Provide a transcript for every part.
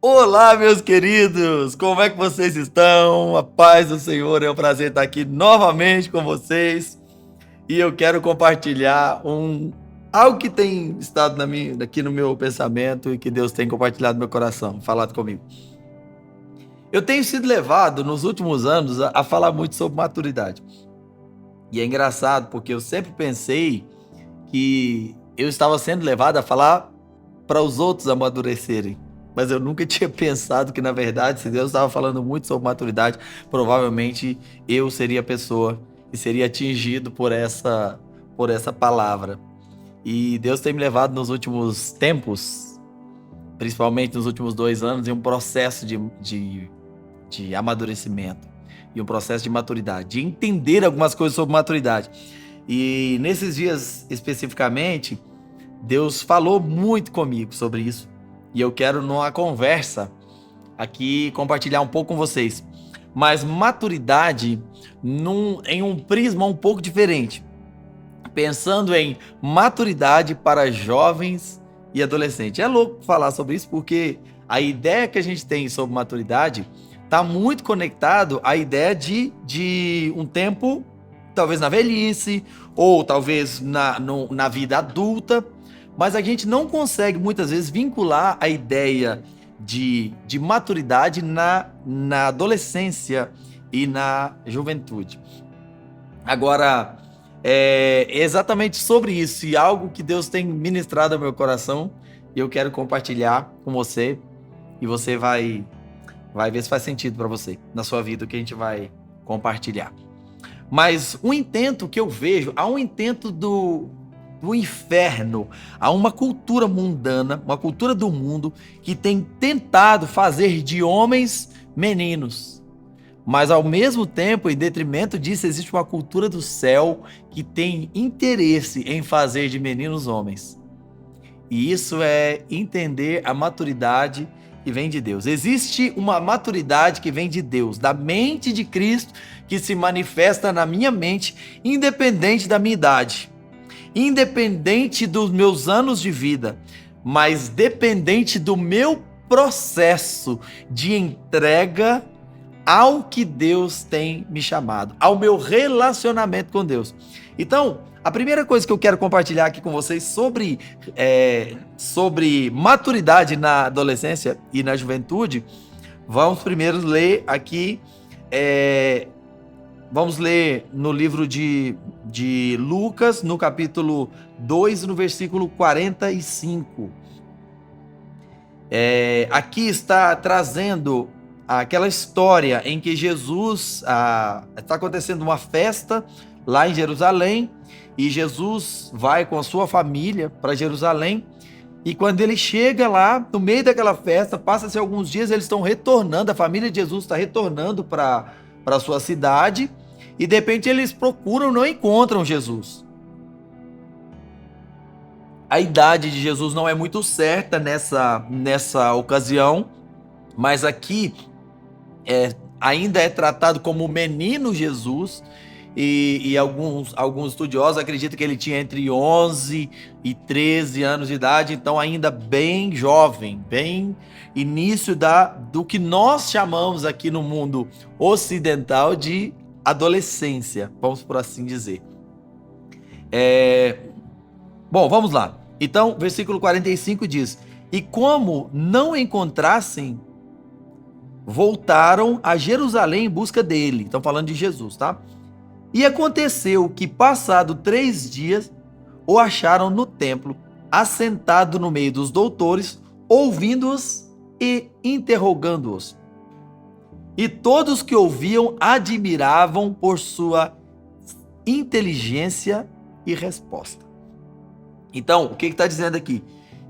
Olá, meus queridos! Como é que vocês estão? A paz do Senhor, é um prazer estar aqui novamente com vocês. E eu quero compartilhar algo que tem estado aqui no meu pensamento e que Deus tem compartilhado no meu coração, falado comigo. Eu tenho sido levado nos últimos anos a falar muito sobre maturidade. E é engraçado porque eu sempre pensei que eu estava sendo levado a falar para os outros amadurecerem. Mas eu nunca tinha pensado que, na verdade, se Deus estava falando muito sobre maturidade, provavelmente eu seria a pessoa que seria atingido por essa palavra. E Deus tem me levado nos últimos tempos, principalmente nos últimos 2 anos, em um processo de amadurecimento e um processo de maturidade, de entender algumas coisas sobre maturidade. E nesses dias especificamente, Deus falou muito comigo sobre isso. E eu quero, numa conversa aqui, compartilhar um pouco com vocês. Mas maturidade em um prisma um pouco diferente. Pensando em maturidade para jovens e adolescentes. É louco falar sobre isso porque a ideia que a gente tem sobre maturidade está muito conectado à ideia de um tempo, talvez na velhice, ou talvez na vida adulta. Mas a gente não consegue muitas vezes vincular a ideia de maturidade na adolescência e na juventude. Agora, é exatamente sobre isso e algo que Deus tem ministrado ao meu coração e eu quero compartilhar com você e você vai ver se faz sentido para você na sua vida o que a gente vai compartilhar. Mas um intento que eu vejo, há um intento do inferno, há uma cultura mundana, uma cultura do mundo que tem tentado fazer de homens meninos. Mas ao mesmo tempo, em detrimento disso, existe uma cultura do céu que tem interesse em fazer de meninos homens. E isso é entender a maturidade que vem de Deus. Existe uma maturidade que vem de Deus, da mente de Cristo, que se manifesta na minha mente, independente da minha idade, independente dos meus anos de vida, mas dependente do meu processo de entrega ao que Deus tem me chamado, ao meu relacionamento com Deus. Então, a primeira coisa que eu quero compartilhar aqui com vocês sobre maturidade na adolescência e na juventude, vamos primeiro ler aqui, vamos ler no livro de Lucas, no capítulo 2, no versículo 45. Aqui está trazendo aquela história em que Jesus, está acontecendo uma festa lá em Jerusalém, e Jesus vai com a sua família para Jerusalém, e quando ele chega lá, no meio daquela festa, passa-se alguns dias, eles estão retornando, a família de Jesus está retornando para a sua cidade, e de repente eles procuram, não encontram Jesus. A idade de Jesus não é muito certa nessa ocasião, mas aqui ainda é tratado como menino Jesus, e alguns estudiosos acreditam que ele tinha entre 11 e 13 anos de idade, então ainda bem jovem, bem início do que nós chamamos aqui no mundo ocidental de adolescência, vamos por assim dizer. Bom, vamos lá. Então, versículo 45 diz: E como não encontrassem, voltaram a Jerusalém em busca dele. Estão falando de Jesus, tá? E aconteceu que, passado 3 dias, o acharam no templo, assentado no meio dos doutores, ouvindo-os e interrogando-os. E todos que ouviam admiravam por sua inteligência e resposta. Então, o que está dizendo aqui?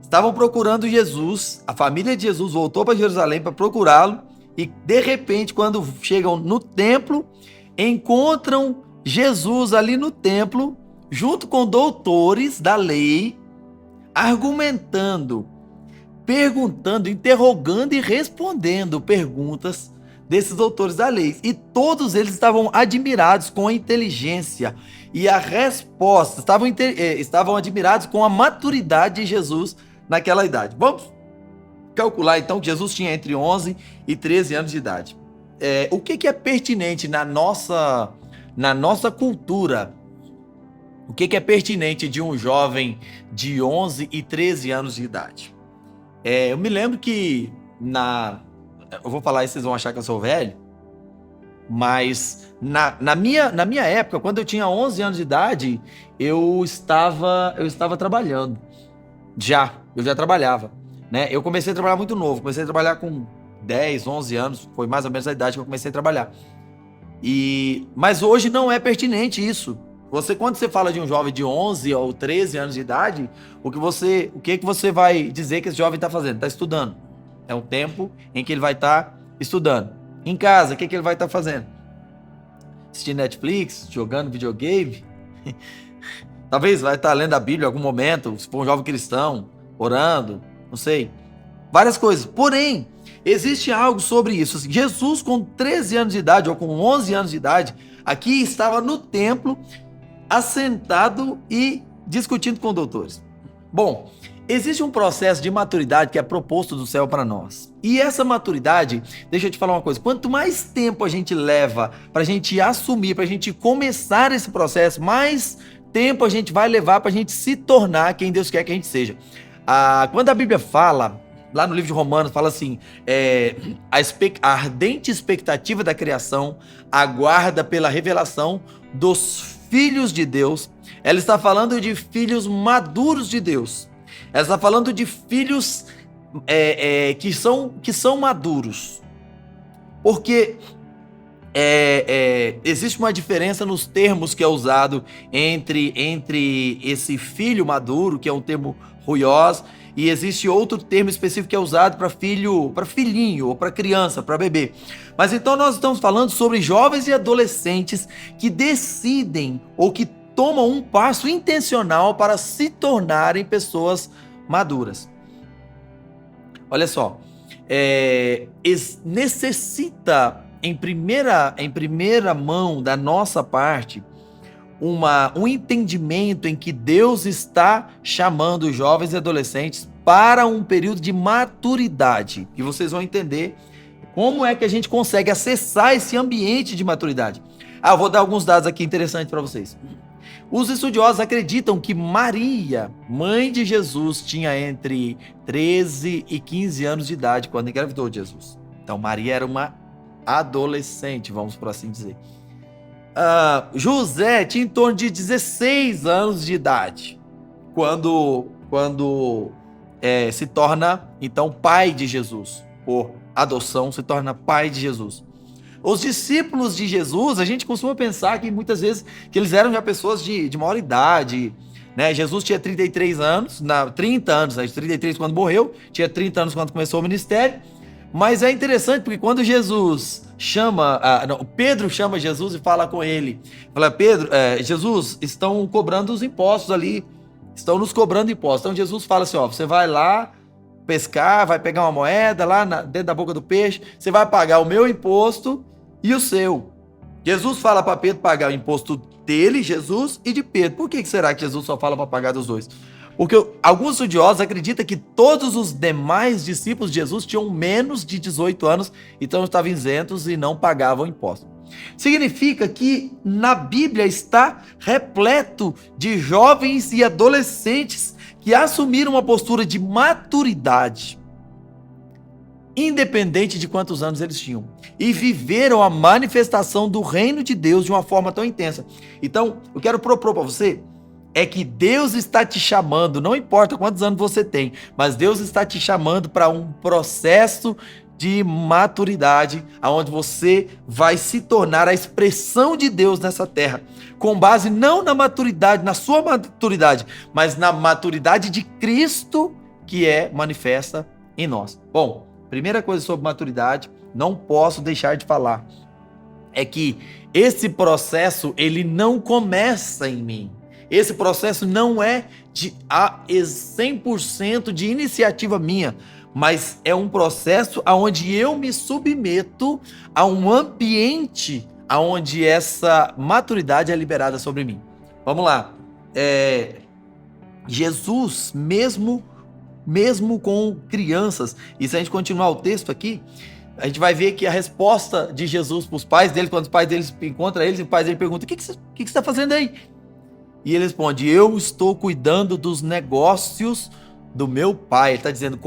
Estavam procurando Jesus, a família de Jesus voltou para Jerusalém para procurá-lo, e de repente, quando chegam no templo, encontram Jesus ali no templo, junto com doutores da lei, argumentando, perguntando, interrogando e respondendo perguntas desses doutores da lei. E todos eles estavam admirados com a inteligência e a resposta, estavam admirados com a maturidade de Jesus naquela idade. Vamos calcular então que Jesus tinha entre 11 e 13 anos de idade. O que é pertinente na nossa cultura? O que é pertinente de um jovem de 11 e 13 anos de idade? Eu me lembro que eu vou falar isso, vocês vão achar que eu sou velho, mas na minha época, quando eu tinha 11 anos de idade, eu estava trabalhando. Eu já trabalhava, né? Eu comecei a trabalhar muito novo, comecei a trabalhar com 10, 11 anos, foi mais ou menos a idade que eu comecei a trabalhar. Mas hoje não é pertinente isso. Quando você fala de um jovem de 11 ou 13 anos de idade, o que você vai dizer que esse jovem está fazendo? Está estudando. É um tempo em que ele vai estar estudando. Em casa, o que ele vai estar fazendo? Assistindo Netflix, jogando videogame. Talvez vai estar lendo a Bíblia em algum momento, se for um jovem cristão, orando, não sei. Várias coisas. Porém, existe algo sobre isso. Jesus, com 13 anos de idade ou com 11 anos de idade, aqui estava no templo, assentado e discutindo com doutores. Bom, existe um processo de maturidade que é proposto do céu para nós. E essa maturidade, deixa eu te falar uma coisa, quanto mais tempo a gente leva para a gente assumir, para a gente começar esse processo, mais tempo a gente vai levar para a gente se tornar quem Deus quer que a gente seja. Quando a Bíblia fala, lá no livro de Romanos, fala assim, a ardente expectativa da criação aguarda pela revelação dos filhos de Deus. Ela está falando de filhos maduros de Deus. Ela está falando de filhos que são maduros. Porque existe uma diferença nos termos que é usado entre esse filho maduro, que é um termo ruiós, e existe outro termo específico que é usado para filhinho, ou para criança, para bebê. Mas então nós estamos falando sobre jovens e adolescentes que decidem ou que tomam um passo intencional para se tornarem pessoas maduras. Olha só, necessita em primeira mão da nossa parte um entendimento em que Deus está chamando os jovens e adolescentes para um período de maturidade. E vocês vão entender como é que a gente consegue acessar esse ambiente de maturidade. Eu vou dar alguns dados aqui interessantes para vocês. Os estudiosos acreditam que Maria, mãe de Jesus, tinha entre 13 e 15 anos de idade quando engravidou de Jesus. Então Maria era uma adolescente, vamos por assim dizer. José tinha em torno de 16 anos de idade quando se torna então pai de Jesus, por adoção se torna pai de Jesus. Os discípulos de Jesus, a gente costuma pensar que muitas vezes que eles eram já pessoas de maior idade, né? Jesus tinha 33 anos, 30 anos, né? 33 quando morreu, tinha 30 anos quando começou o ministério. Mas é interessante porque quando Pedro chama Jesus e fala com ele, fala: Pedro, Jesus, estão cobrando os impostos ali, estão nos cobrando impostos. Então Jesus fala assim: você vai lá pescar, vai pegar uma moeda lá dentro da boca do peixe, você vai pagar o meu imposto e o seu. Jesus fala para Pedro pagar o imposto dele, Jesus, e de Pedro. Por que será que Jesus só fala para pagar dos dois? Porque alguns estudiosos acreditam que todos os demais discípulos de Jesus tinham menos de 18 anos, então estavam isentos e não pagavam imposto. Significa que na Bíblia está repleto de jovens e adolescentes que assumiram uma postura de maturidade, independente de quantos anos eles tinham, e viveram a manifestação do reino de Deus de uma forma tão intensa. Então, eu quero propor para você que Deus está te chamando, não importa quantos anos você tem, mas Deus está te chamando para um processo de maturidade, aonde você vai se tornar a expressão de Deus nessa terra, com base não na maturidade, na sua maturidade, mas na maturidade de Cristo que é manifesta em nós. Bom, primeira coisa sobre maturidade, não posso deixar de falar, é que esse processo, ele não começa em mim. Esse processo não é de 100% de iniciativa minha, mas é um processo onde eu me submeto a um ambiente onde essa maturidade é liberada sobre mim. Vamos lá. Jesus, mesmo mesmo com crianças. E se a gente continuar o texto aqui, a gente vai ver que a resposta de Jesus para os pais dele, quando os pais deles encontram eles, e o pai dele pergunta: o que você está fazendo aí? E ele responde: eu estou cuidando dos negócios do meu pai. Ele está dizendo: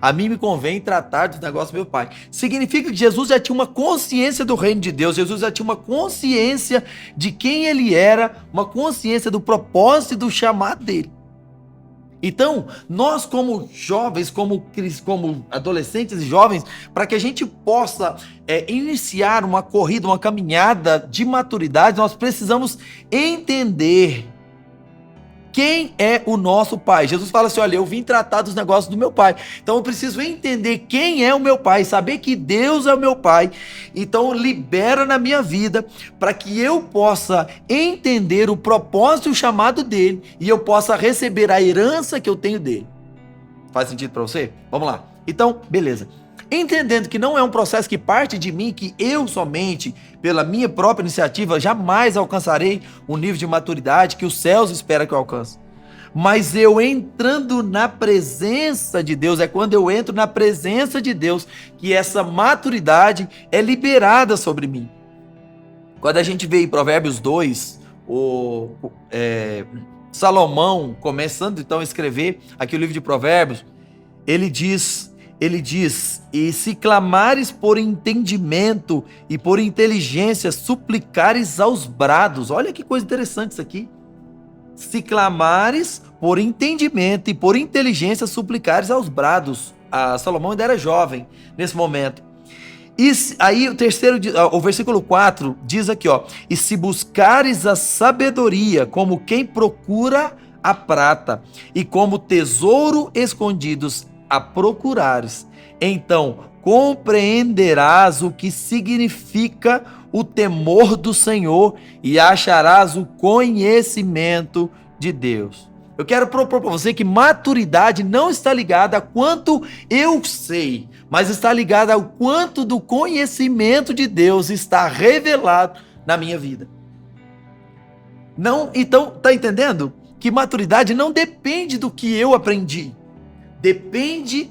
a mim me convém tratar dos negócios do meu pai. Significa que Jesus já tinha uma consciência do reino de Deus, Jesus já tinha uma consciência de quem ele era, uma consciência do propósito e do chamado dele. Então, nós como jovens, como adolescentes e jovens, para que a gente possa iniciar uma corrida, uma caminhada de maturidade, nós precisamos entender quem é o nosso pai. Jesus fala assim: olha, eu vim tratar dos negócios do meu pai. Então eu preciso entender quem é o meu pai, saber que Deus é o meu pai. Então libera na minha vida para que eu possa entender o propósito e o chamado dele e eu possa receber a herança que eu tenho dele. Faz sentido para você? Vamos lá. Então, beleza. Entendendo que não é um processo que parte de mim, que eu somente, pela minha própria iniciativa, jamais alcançarei um nível de maturidade que os céus esperam que eu alcance. Mas eu entrando na presença de Deus, é quando eu entro na presença de Deus que essa maturidade é liberada sobre mim. Quando a gente vê em Provérbios 2, Salomão começando então a escrever aqui o livro de Provérbios, ele diz: e se clamares por entendimento e por inteligência, suplicares aos brados. Olha que coisa interessante isso aqui. Se clamares por entendimento e por inteligência, suplicares aos brados. Salomão ainda era jovem nesse momento. E aí o versículo 4 diz aqui, ó: e se buscares a sabedoria como quem procura a prata, e como tesouro escondidos a procurares, então compreenderás o que significa o temor do Senhor e acharás o conhecimento de Deus. Eu quero propor para você que maturidade não está ligada a quanto eu sei, mas está ligada ao quanto do conhecimento de Deus está revelado na minha vida. Não, então, tá entendendo? Que maturidade não depende do que eu aprendi. Depende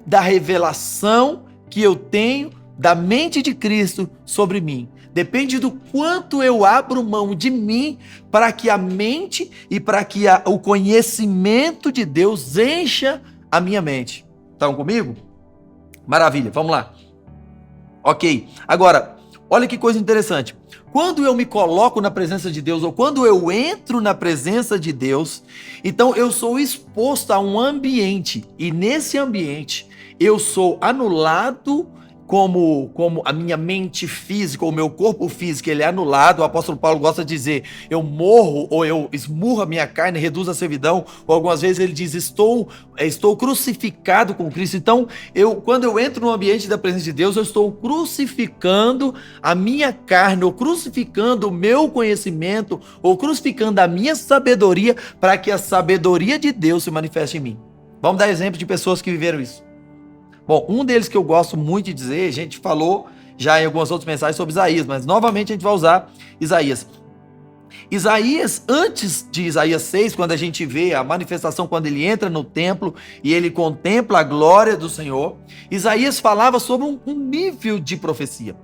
da revelação que eu tenho da mente de Cristo sobre mim. Depende do quanto eu abro mão de mim para que a mente e para que o conhecimento de Deus encha a minha mente. Estão comigo? Maravilha, vamos lá. Ok, agora, olha que coisa interessante. Quando eu me coloco na presença de Deus, ou quando eu entro na presença de Deus, então eu sou exposto a um ambiente, e nesse ambiente eu sou anulado, como a minha mente física, o meu corpo físico, ele é anulado. O apóstolo Paulo gosta de dizer: eu morro, ou eu esmurro a minha carne, reduzo a servidão, ou algumas vezes ele diz: estou crucificado com Cristo. Então, quando eu entro no ambiente da presença de Deus, eu estou crucificando a minha carne, ou crucificando o meu conhecimento, ou crucificando a minha sabedoria, para que a sabedoria de Deus se manifeste em mim. Vamos dar exemplo de pessoas que viveram isso. Bom, um deles que eu gosto muito de dizer, a gente falou já em algumas outras mensagens sobre Isaías, mas novamente a gente vai usar Isaías. Isaías, antes de Isaías 6, quando a gente vê a manifestação, quando ele entra no templo e ele contempla a glória do Senhor, Isaías falava sobre um nível de profecia.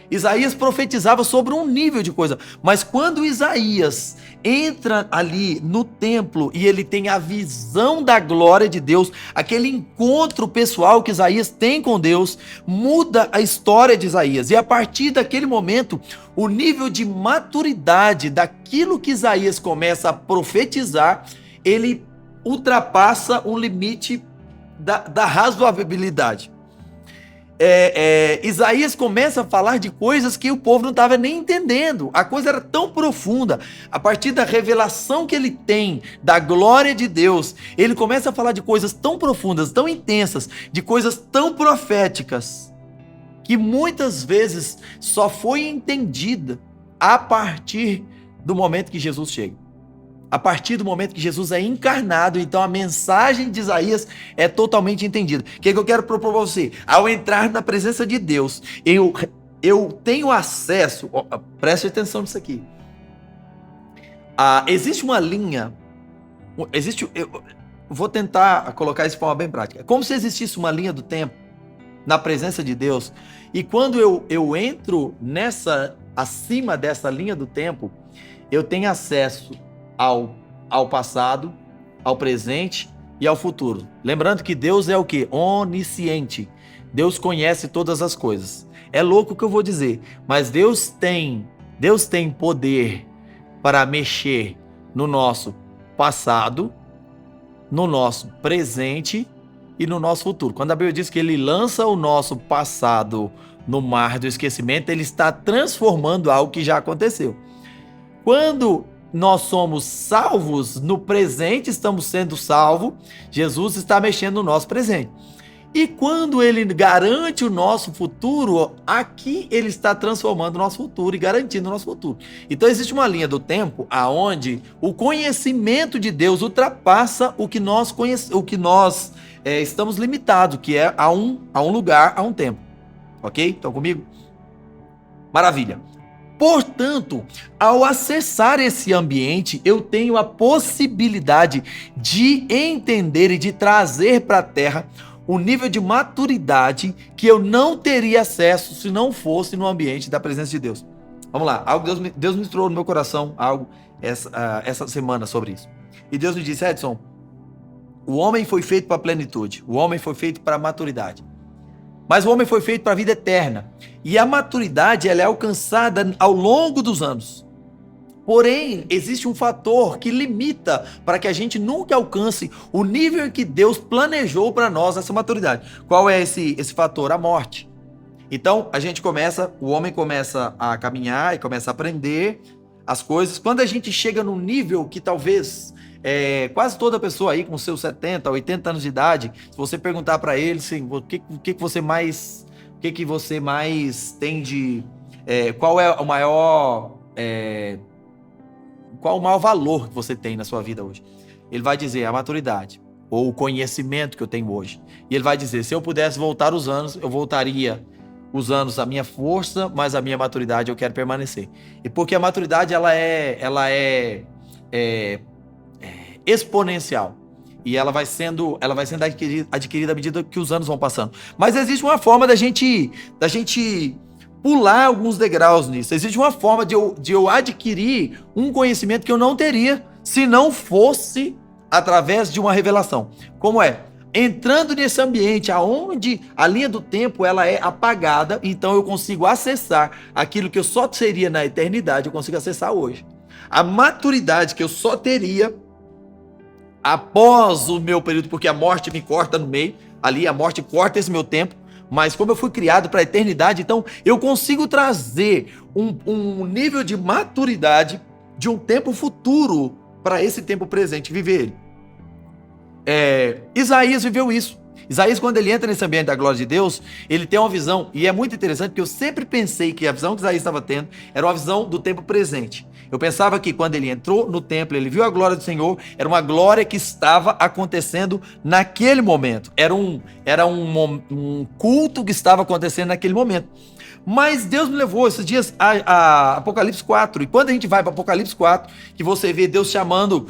Isaías profetizava sobre um nível de coisa, mas quando Isaías entra ali no templo e ele tem a visão da glória de Deus, aquele encontro pessoal que Isaías tem com Deus, muda a história de Isaías. E a partir daquele momento, o nível de maturidade daquilo que Isaías começa a profetizar, ele ultrapassa um limite da razoabilidade. Isaías começa a falar de coisas que o povo não estava nem entendendo. A coisa era tão profunda. A partir da revelação que ele tem da glória de Deus, ele começa a falar de coisas tão profundas, tão intensas, de coisas tão proféticas, que muitas vezes só foi entendida a partir do momento que Jesus chega. A partir do momento que Jesus é encarnado, então a mensagem de Isaías é totalmente entendida. O que eu quero propor para você? Ao entrar na presença de Deus, eu tenho acesso, preste atenção nisso aqui. Existe uma linha, vou tentar colocar isso de forma bem prática. É como se existisse uma linha do tempo na presença de Deus, e quando eu entro acima dessa linha do tempo, eu tenho acesso ao passado, ao presente e ao futuro. Lembrando que Deus é o quê? Onisciente. Deus conhece todas as coisas. É louco o que eu vou dizer, mas Deus tem poder para mexer no nosso passado, no nosso presente e no nosso futuro. Quando a Bíblia diz que ele lança o nosso passado no mar do esquecimento, ele está transformando algo que já aconteceu. Quando nós somos salvos no presente, estamos sendo salvos, Jesus está mexendo no nosso presente. E quando ele garante o nosso futuro, aqui ele está transformando o nosso futuro e garantindo o nosso futuro. Então existe uma linha do tempo aonde o conhecimento de Deus ultrapassa o que nós estamos limitados, que é a um lugar, a um tempo. Ok? Estão comigo? Maravilha. Portanto, ao acessar esse ambiente, eu tenho a possibilidade de entender e de trazer para a Terra um nível de maturidade que eu não teria acesso se não fosse no ambiente da presença de Deus. Vamos lá, Deus ministrou no meu coração algo essa semana sobre isso. E Deus me disse: Edson, o homem foi feito para a plenitude, o homem foi feito para a maturidade. Mas o homem foi feito para a vida eterna. E a maturidade ela é alcançada ao longo dos anos. Porém, existe um fator que limita para que a gente nunca alcance o nível em que Deus planejou para nós essa maturidade. Qual é esse fator? A morte. Então, o homem começa a caminhar e começa a aprender as coisas. Quando a gente chega num nível que talvez quase toda pessoa aí com seus 70, 80 anos de idade, se você perguntar para ele assim, o que você mais tem de... qual é o maior... qual o maior valor que você tem na sua vida hoje? Ele vai dizer a maturidade, ou o conhecimento que eu tenho hoje. E ele vai dizer, se eu pudesse voltar os anos, eu voltaria os anos a minha força, mas a minha maturidade eu quero permanecer. E porque a maturidade ela é exponencial. E ela vai sendo adquirida à medida que os anos vão passando. Mas existe uma forma da gente pular alguns degraus nisso. Existe uma forma de eu adquirir um conhecimento que eu não teria se não fosse através de uma revelação. Como é? Entrando nesse ambiente aonde a linha do tempo ela é apagada, então eu consigo acessar aquilo que eu só seria na eternidade, eu consigo acessar hoje. A maturidade que eu só teria após o meu período, porque a morte me corta no meio, ali a morte corta esse meu tempo, mas como eu fui criado para a eternidade, então eu consigo trazer um nível de maturidade de um tempo futuro para esse tempo presente, viver ele. Isaías viveu isso. Isaías, quando ele entra nesse ambiente da glória de Deus, ele tem uma visão, e é muito interessante, porque eu sempre pensei que a visão que Isaías estava tendo era uma visão do tempo presente. Eu pensava que quando ele entrou no templo, ele viu a glória do Senhor, era uma glória que estava acontecendo naquele momento. Era um culto que estava acontecendo naquele momento. Mas Deus me levou esses dias a Apocalipse 4. E quando a gente vai para Apocalipse 4, que você vê Deus chamando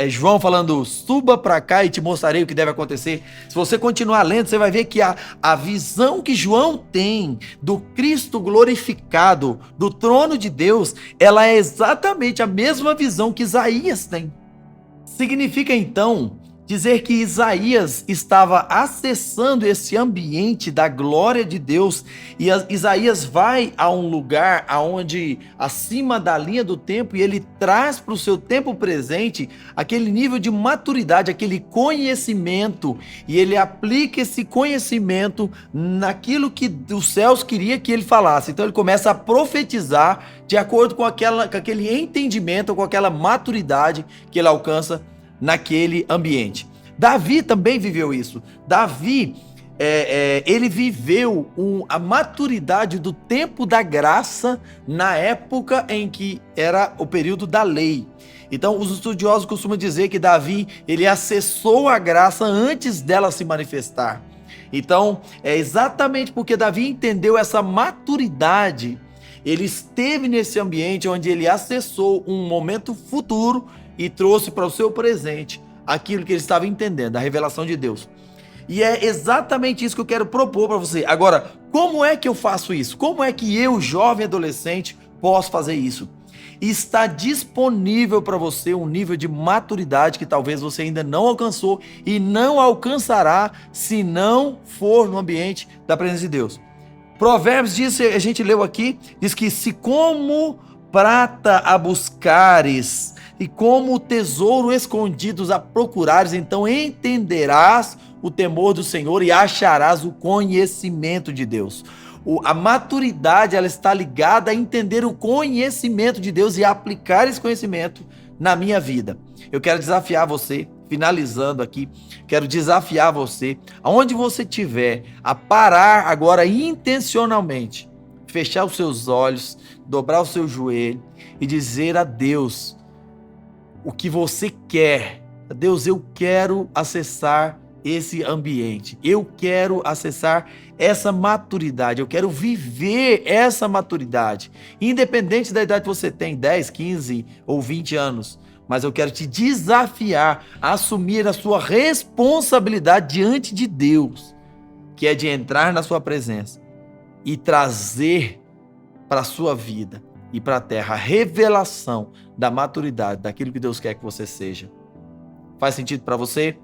João, falando, suba para cá e te mostrarei o que deve acontecer. Se você continuar lendo, você vai ver que a visão que João tem do Cristo glorificado, do trono de Deus, ela é exatamente a mesma visão que Isaías tem. Significa então dizer que Isaías estava acessando esse ambiente da glória de Deus, e Isaías vai a um lugar aonde acima da linha do tempo, e ele traz para o seu tempo presente aquele nível de maturidade, aquele conhecimento, e ele aplica esse conhecimento naquilo que os céus queria que ele falasse. Então ele começa a profetizar de acordo com aquele entendimento, com aquela maturidade que ele alcança naquele ambiente. Davi também viveu isso. Davi, ele viveu a maturidade do tempo da graça na época em que era o período da lei. Então, os estudiosos costumam dizer que Davi, ele acessou a graça antes dela se manifestar. Então, é exatamente porque Davi entendeu essa maturidade, ele esteve nesse ambiente onde ele acessou um momento futuro e trouxe para o seu presente aquilo que ele estava entendendo, a revelação de Deus. E é exatamente isso que eu quero propor para você. Agora, como é que eu faço isso? Como é que eu, jovem adolescente, posso fazer isso? Está disponível para você um nível de maturidade que talvez você ainda não alcançou e não alcançará se não for no ambiente da presença de Deus. Provérbios diz, a gente leu aqui, diz que se como prata a buscares e como tesouro escondidos a procurares, então entenderás o temor do Senhor e acharás o conhecimento de Deus. A maturidade, ela está ligada a entender o conhecimento de Deus e aplicar esse conhecimento na minha vida. Eu quero desafiar você, finalizando aqui, quero desafiar você, aonde você estiver, a parar agora intencionalmente, fechar os seus olhos, dobrar o seu joelho e dizer a Deus o que você quer. Deus, eu quero acessar esse ambiente, eu quero acessar essa maturidade, eu quero viver essa maturidade, independente da idade que você tem, 10, 15 ou 20 anos, mas eu quero te desafiar a assumir a sua responsabilidade diante de Deus, que é de entrar na sua presença e trazer para a sua vida e para a terra a revelação da maturidade, daquilo que Deus quer que você seja. Faz sentido para você?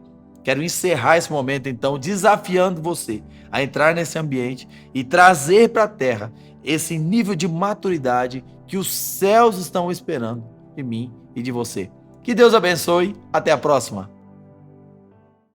Quero encerrar esse momento, então, desafiando você a entrar nesse ambiente e trazer para a terra esse nível de maturidade que os céus estão esperando de mim e de você. Que Deus abençoe. Até a próxima.